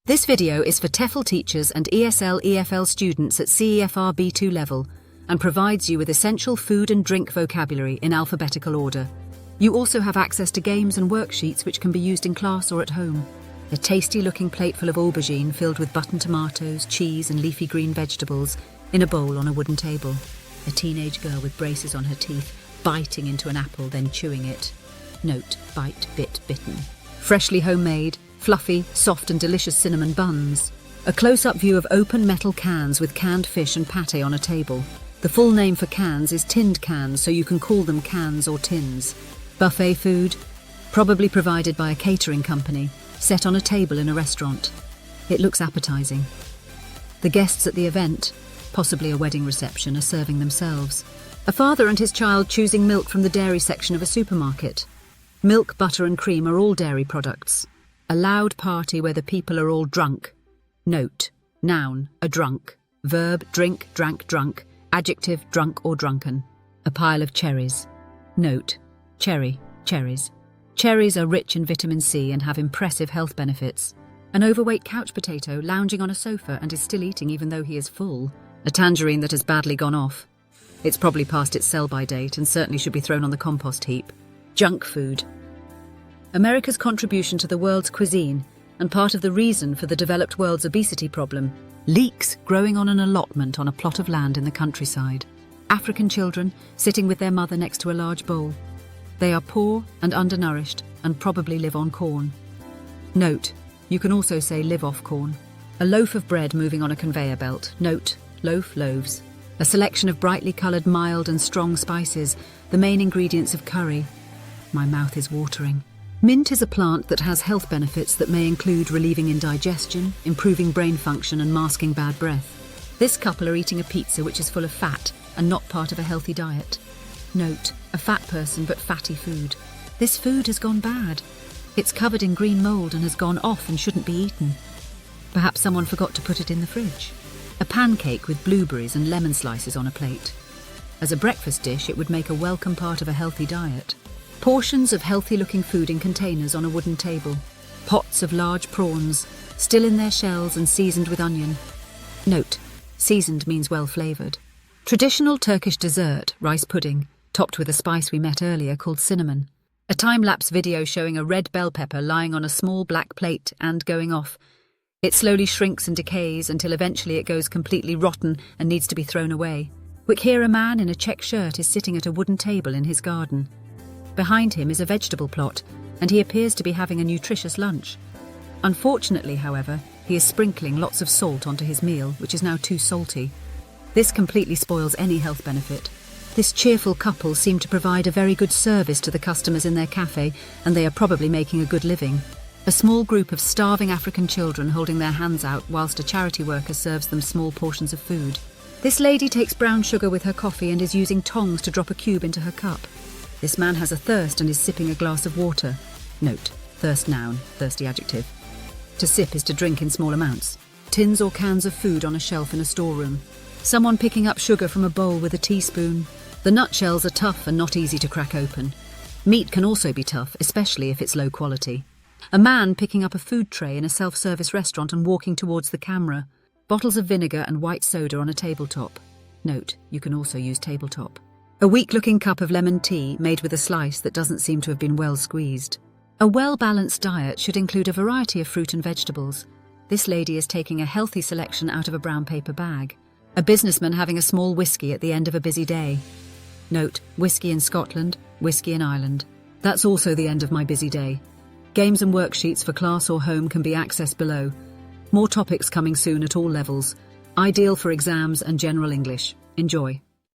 This video is for TEFL teachers and ESL/EFL students at CEFR B2 level and provides you with essential food and drink vocabulary in alphabetical order. You also have access to games and worksheets which can be used in class or at home. A tasty-looking plateful of aubergine filled with button tomatoes, cheese and leafy green vegetables in a bowl on a wooden table. A teenage girl with braces on her teeth, biting into an apple, then chewing it. Note: bite, bit, bitten. Freshly homemade, fluffy, soft and delicious cinnamon buns. A close-up view of open metal cans with canned fish and pâté on a table. The full name for cans is tinned cans, so you can call them cans or tins. Buffet food, probably provided by a catering company, set on a table in a restaurant. It looks appetizing. The guests at the event, possibly a wedding reception, are serving themselves. A father and his child choosing milk from the dairy section of a supermarket. Milk, butter and cream are all dairy products. A loud party where the people are all drunk. Note: noun, a drunk. Verb, drink, drank, drunk. Adjective, drunk or drunken. A pile of cherries. Note: cherry, cherries. Cherries are rich in vitamin C and have impressive health benefits. An overweight couch potato lounging on a sofa and is still eating even though he is full. A tangerine that has badly gone off. It's probably past its sell-by date and certainly should be thrown on the compost heap. Junk food. America's contribution to the world's cuisine and part of the reason for the developed world's obesity problem. Leeks growing on an allotment on a plot of land in the countryside. African children sitting with their mother next to a large bowl. They are poor and undernourished and probably live on corn. Note: you can also say live off corn. A loaf of bread moving on a conveyor belt. Note: loaf, loaves. A selection of brightly coloured mild and strong spices, the main ingredients of curry. My mouth is watering. Mint is a plant that has health benefits that may include relieving indigestion, improving brain function and masking bad breath. This couple are eating a pizza which is full of fat and not part of a healthy diet. Note: a fat person but fatty food. This food has gone bad. It's covered in green mould and has gone off and shouldn't be eaten. Perhaps someone forgot to put it in the fridge. A pancake with blueberries and lemon slices on a plate. As a breakfast dish, it would make a welcome part of a healthy diet. Portions of healthy-looking food in containers on a wooden table. Pots of large prawns, still in their shells and seasoned with onion. Note: seasoned means well-flavoured. Traditional Turkish dessert, rice pudding, topped with a spice we met earlier called cinnamon. A time-lapse video showing a red bell pepper lying on a small black plate and going off. It slowly shrinks and decays until eventually it goes completely rotten and needs to be thrown away. Here a man in a check shirt is sitting at a wooden table in his garden. Behind him is a vegetable plot, and he appears to be having a nutritious lunch. Unfortunately, however, he is sprinkling lots of salt onto his meal, which is now too salty. This completely spoils any health benefit. This cheerful couple seem to provide a very good service to the customers in their cafe, and they are probably making a good living. A small group of starving African children holding their hands out whilst a charity worker serves them small portions of food. This lady takes brown sugar with her coffee and is using tongs to drop a cube into her cup. This man has a thirst and is sipping a glass of water. Note: thirst noun, thirsty adjective. To sip is to drink in small amounts. Tins or cans of food on a shelf in a storeroom. Someone picking up sugar from a bowl with a teaspoon. The nutshells are tough and not easy to crack open. Meat can also be tough, especially if it's low quality. A man picking up a food tray in a self-service restaurant and walking towards the camera. Bottles of vinegar and white soda on a tabletop. Note: you can also use tabletop. A weak-looking cup of lemon tea made with a slice that doesn't seem to have been well squeezed. A well-balanced diet should include a variety of fruit and vegetables. This lady is taking a healthy selection out of a brown paper bag. A businessman having a small whiskey at the end of a busy day. Note: whiskey in Scotland, whiskey in Ireland. That's also the end of my busy day. Games and worksheets for class or home can be accessed below. More topics coming soon at all levels. Ideal for exams and general English. Enjoy.